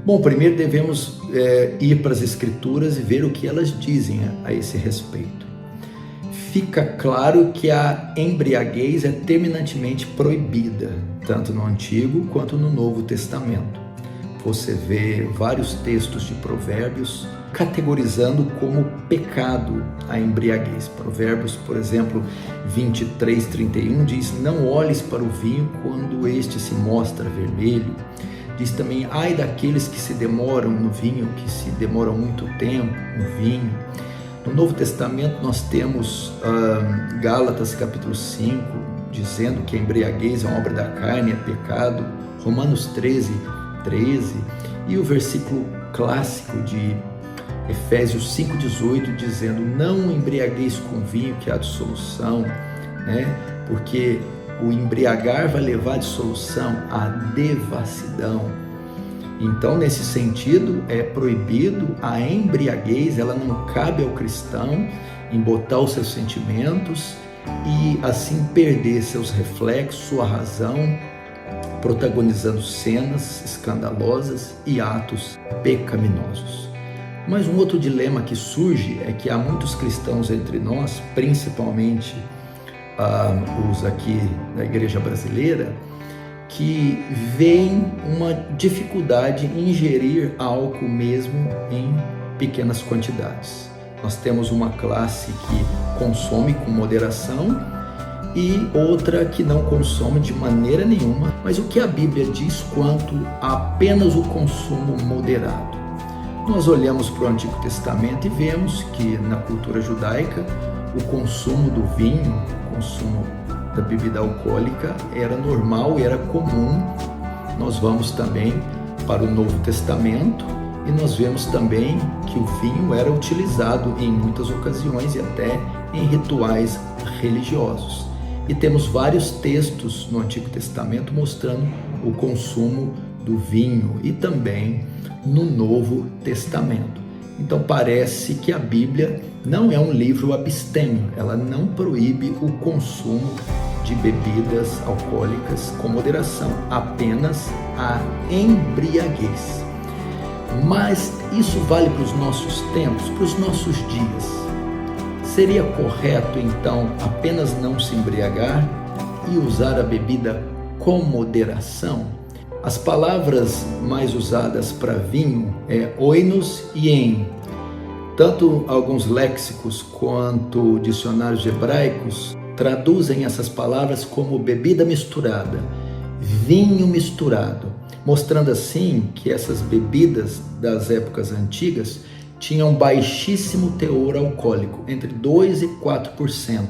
Bom, primeiro devemos ir para as Escrituras e ver o que elas dizem a esse respeito. Fica claro que a embriaguez é terminantemente proibida, tanto no Antigo quanto no Novo Testamento. Você vê vários textos de Provérbios categorizando como pecado a embriaguez. Provérbios, por exemplo, 23:31 diz: não olhes para o vinho quando este se mostra vermelho. Diz também: ai daqueles que se demoram no vinho, que se demoram muito tempo no vinho. No Novo Testamento nós temos Gálatas capítulo 5, dizendo que a embriaguez é uma obra da carne, é pecado. Romanos 13:13, e o versículo clássico de Efésios 5:18, dizendo: não embriagueis com vinho, que há dissolução, né? Porque o embriagar vai levar à dissolução, à devassidão. Então, nesse sentido, é proibido a embriaguez, ela não cabe ao cristão embotar os seus sentimentos e assim perder seus reflexos, sua razão, protagonizando cenas escandalosas e atos pecaminosos. Mas um outro dilema que surge é que há muitos cristãos entre nós, principalmente os aqui da igreja brasileira, que veem uma dificuldade em ingerir álcool mesmo em pequenas quantidades. Nós temos uma classe que consome com moderação e outra que não consome de maneira nenhuma. Mas o que a Bíblia diz quanto a apenas o consumo moderado? Nós olhamos para o Antigo Testamento e vemos que na cultura judaica o consumo do vinho, o consumo da bebida alcoólica era normal, era comum. Nós vamos também para o Novo Testamento e nós vemos também que o vinho era utilizado em muitas ocasiões e até em rituais religiosos. E temos vários textos no Antigo Testamento mostrando o consumo do vinho e também no Novo Testamento. Então parece que a Bíblia não é um livro abstêmio, ela não proíbe o consumo de bebidas alcoólicas com moderação, apenas a embriaguez. Mas isso vale para os nossos tempos, para os nossos dias. Seria correto então apenas não se embriagar e usar a bebida com moderação? As palavras mais usadas para vinho é oinos e en. Tanto alguns léxicos quanto dicionários hebraicos traduzem essas palavras como bebida misturada, vinho misturado, mostrando assim que essas bebidas das épocas antigas tinham baixíssimo teor alcoólico, entre 2% e 4%,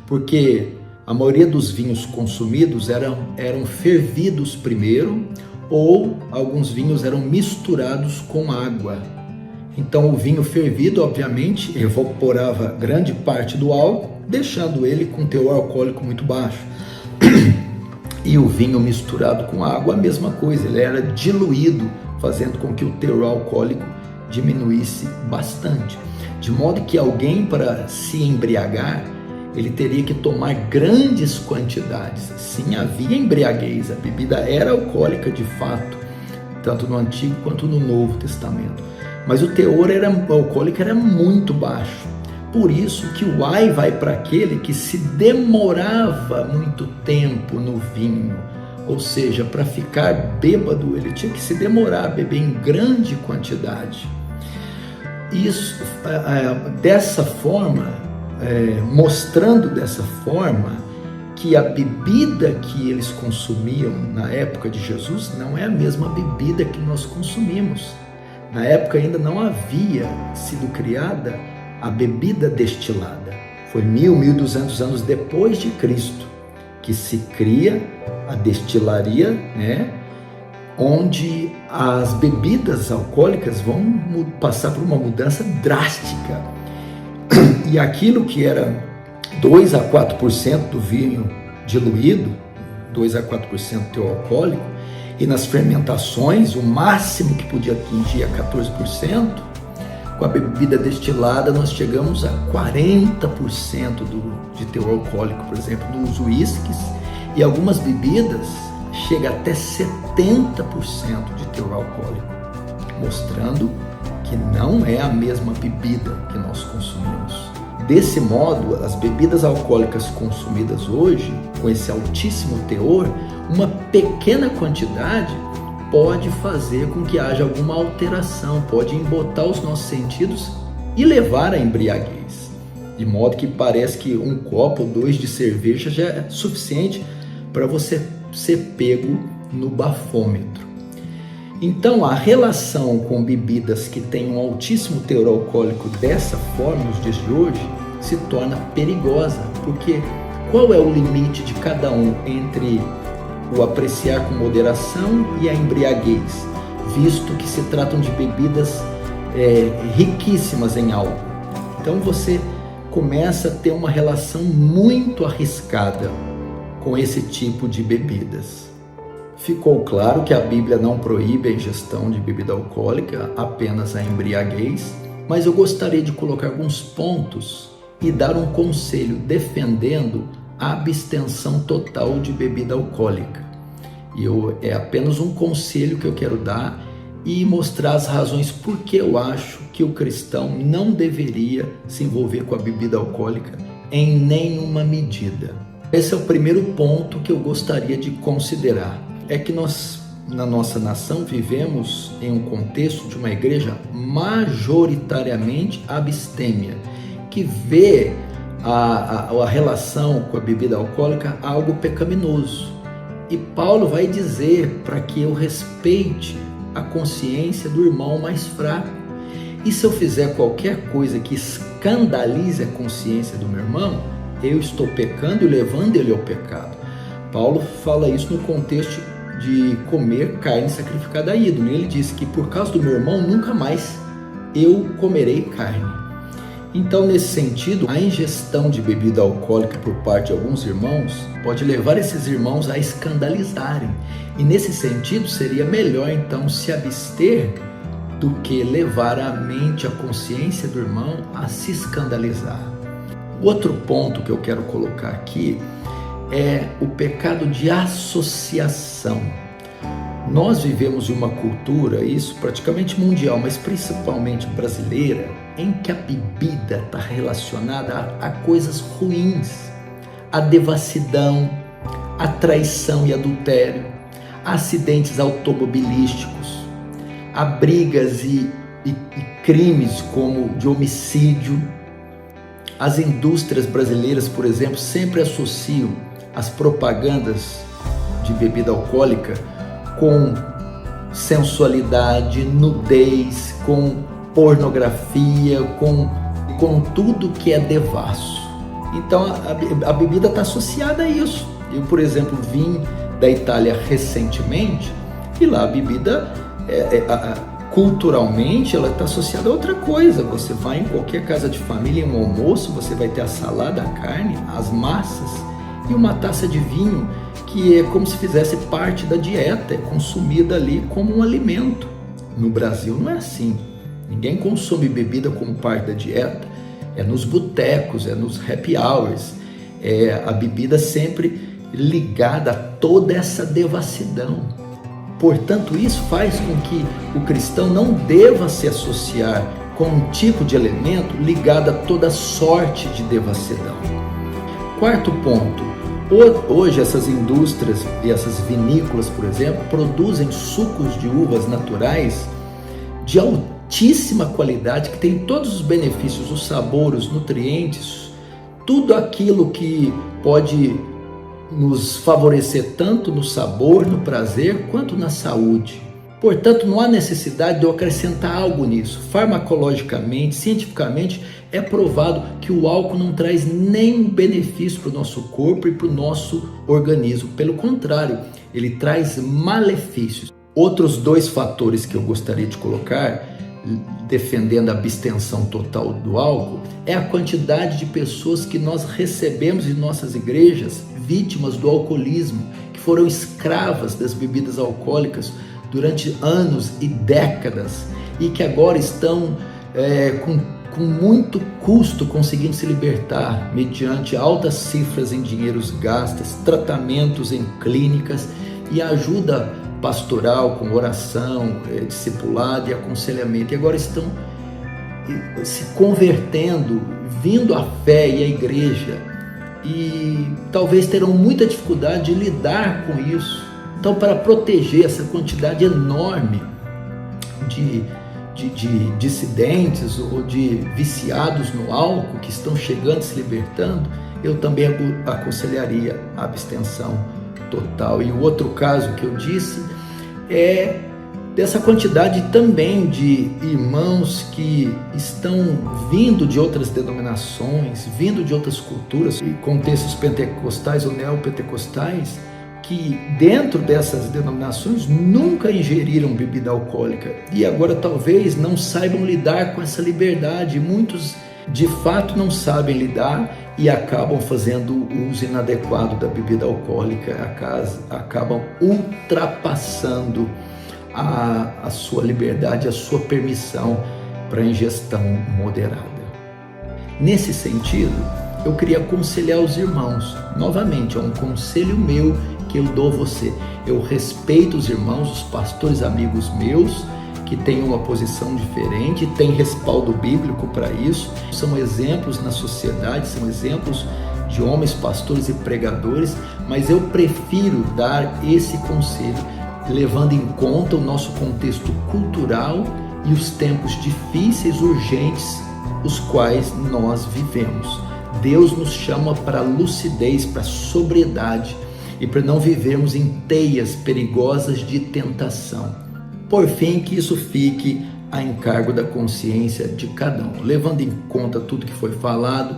porque a maioria dos vinhos consumidos eram fervidos primeiro, ou alguns vinhos eram misturados com água. Então o vinho fervido, obviamente, evaporava grande parte do álcool, deixando ele com teor alcoólico muito baixo. E o vinho misturado com água, a mesma coisa, ele era diluído, fazendo com que o teor alcoólico diminuísse bastante. De modo que alguém, para se embriagar, ele teria que tomar grandes quantidades. Sim, havia embriaguez, a bebida era alcoólica de fato, tanto no Antigo quanto no Novo Testamento. Mas o teor alcoólico era muito baixo. Por isso que o ai vai para aquele que se demorava muito tempo no vinho. Ou seja, para ficar bêbado, ele tinha que se demorar a beber em grande quantidade. Isso, dessa forma, mostrando dessa forma que a bebida que eles consumiam na época de Jesus não é a mesma bebida que nós consumimos. Na época ainda não havia sido criada a bebida destilada. Foi 1.200 anos depois de Cristo que se cria a destilaria, né? Onde as bebidas alcoólicas vão passar por uma mudança drástica. E aquilo que era 2 a 4% do vinho diluído, 2 a 4% teor alcoólico, e nas fermentações, o máximo que podia atingir a 14%, com a bebida destilada nós chegamos a 40% de teor alcoólico, por exemplo, nos uísques, e algumas bebidas chega até 70% de teor alcoólico. mostrando que não é a mesma bebida que nós consumimos. Desse modo, as bebidas alcoólicas consumidas hoje, com esse altíssimo teor, uma pequena quantidade pode fazer com que haja alguma alteração, pode embotar os nossos sentidos e levar à embriaguez. De modo que parece que um copo ou dois de cerveja já é suficiente para você ser pego no bafômetro. Então, a relação com bebidas que têm um altíssimo teor alcoólico dessa forma, nos dias de hoje, se torna perigosa, porque qual é o limite de cada um entre o apreciar com moderação e a embriaguez, visto que se tratam de bebidas riquíssimas em álcool? Então, você começa a ter uma relação muito arriscada com esse tipo de bebidas. Ficou claro que a Bíblia não proíbe a ingestão de bebida alcoólica, apenas a embriaguez, mas eu gostaria de colocar alguns pontos e dar um conselho defendendo a abstenção total de bebida alcoólica. É apenas um conselho que eu quero dar e mostrar as razões por que eu acho que o cristão não deveria se envolver com a bebida alcoólica em nenhuma medida. Esse é o primeiro ponto que eu gostaria de considerar. É que nós, na nossa nação, vivemos em um contexto de uma igreja majoritariamente abstêmia, que vê a relação com a bebida alcoólica algo pecaminoso. E Paulo vai dizer para que eu respeite a consciência do irmão mais fraco. E se eu fizer qualquer coisa que escandalize a consciência do meu irmão, eu estou pecando e levando ele ao pecado. Paulo fala isso no contexto de comer carne sacrificada a ídolo. Ele diz que por causa do meu irmão, nunca mais eu comerei carne. Então, nesse sentido, a ingestão de bebida alcoólica por parte de alguns irmãos pode levar esses irmãos a escandalizarem. E nesse sentido, seria melhor então se abster do que levar a mente, a consciência do irmão a se escandalizar. Outro ponto que eu quero colocar aqui é o pecado de associação. Nós vivemos em uma cultura, isso praticamente mundial, mas principalmente brasileira, em que a bebida está relacionada a coisas ruins, a devassidão, a traição e adultério, a acidentes automobilísticos, a brigas e crimes como de homicídio. As indústrias brasileiras, por exemplo, sempre associam as propagandas de bebida alcoólica com sensualidade, nudez, com pornografia, com tudo que é devasso. Então a bebida está associada a isso. Eu, por exemplo, vim da Itália recentemente e lá a bebida, culturalmente, ela está associada a outra coisa. Você vai em qualquer casa de família, em um almoço, você vai ter a salada, a carne, as massas e uma taça de vinho, que é como se fizesse parte da dieta, é consumida ali como um alimento. No Brasil não é assim. Ninguém consome bebida como parte da dieta. É nos botecos, é nos happy hours. É a bebida sempre ligada a toda essa devassidão. Portanto, isso faz com que o cristão não deva se associar com um tipo de elemento ligado a toda sorte de devassidão. Quarto ponto. Hoje essas indústrias e essas vinícolas, por exemplo, produzem sucos de uvas naturais de altíssima qualidade, que tem todos os benefícios, o sabor, os nutrientes, tudo aquilo que pode nos favorecer tanto no sabor, no prazer, quanto na saúde. Portanto, não há necessidade de eu acrescentar algo nisso. Farmacologicamente, cientificamente, é provado que o álcool não traz nenhum benefício para o nosso corpo e para o nosso organismo. Pelo contrário, ele traz malefícios. Outros dois fatores que eu gostaria de colocar, defendendo a abstenção total do álcool, é a quantidade de pessoas que nós recebemos em nossas igrejas, vítimas do alcoolismo, que foram escravas das bebidas alcoólicas durante anos e décadas e que agora estão com muito custo conseguindo se libertar mediante altas cifras em dinheiros gastos, tratamentos em clínicas e ajuda pastoral, com oração, discipulado e aconselhamento, e agora estão se convertendo, vindo à fé e à igreja, e talvez terão muita dificuldade de lidar com isso. Então, para proteger essa quantidade enorme de dissidentes ou de viciados no álcool que estão chegando e se libertando, eu também aconselharia a abstenção total. E o outro caso que eu disse é dessa quantidade também de irmãos que estão vindo de outras denominações, vindo de outras culturas e contextos pentecostais ou neopentecostais, que dentro dessas denominações nunca ingeriram bebida alcoólica e agora talvez não saibam lidar com essa liberdade. Muitos de fato não sabem lidar e acabam fazendo o uso inadequado da bebida alcoólica, acabam ultrapassando a sua liberdade, a sua permissão para ingestão moderada. Nesse sentido, eu queria aconselhar os irmãos, novamente, é um conselho meu que eu dou a você. Eu respeito os irmãos, os pastores amigos meus, que têm uma posição diferente, têm respaldo bíblico para isso, são exemplos na sociedade, são exemplos de homens, pastores e pregadores, mas eu prefiro dar esse conselho, levando em conta o nosso contexto cultural e os tempos difíceis, urgentes, os quais nós vivemos. Deus nos chama para lucidez, para sobriedade e para não vivermos em teias perigosas de tentação. Por fim, que isso fique a encargo da consciência de cada um, levando em conta tudo que foi falado,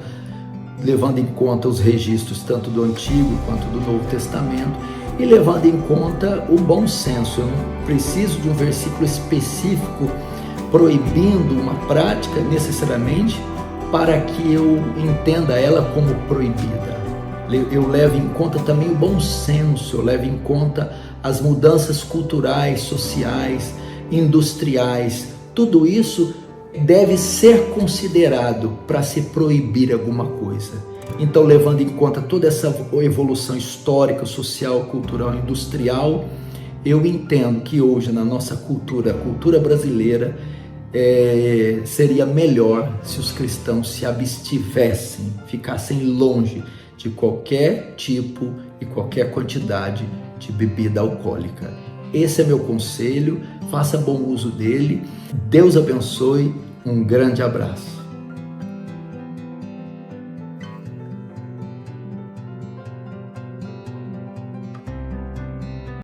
levando em conta os registros tanto do Antigo quanto do Novo Testamento e levando em conta o bom senso. Eu não preciso de um versículo específico proibindo uma prática necessariamente para que eu entenda ela como proibida. Eu levo em conta também o bom senso, eu levo em conta as mudanças culturais, sociais, industriais. Tudo isso deve ser considerado para se proibir alguma coisa. Então, levando em conta toda essa evolução histórica, social, cultural, industrial, eu entendo que hoje na nossa cultura, a cultura brasileira, seria melhor se os cristãos se abstivessem, ficassem longe de qualquer tipo e qualquer quantidade de bebida alcoólica. Esse é meu conselho, faça bom uso dele. Deus abençoe, um grande abraço.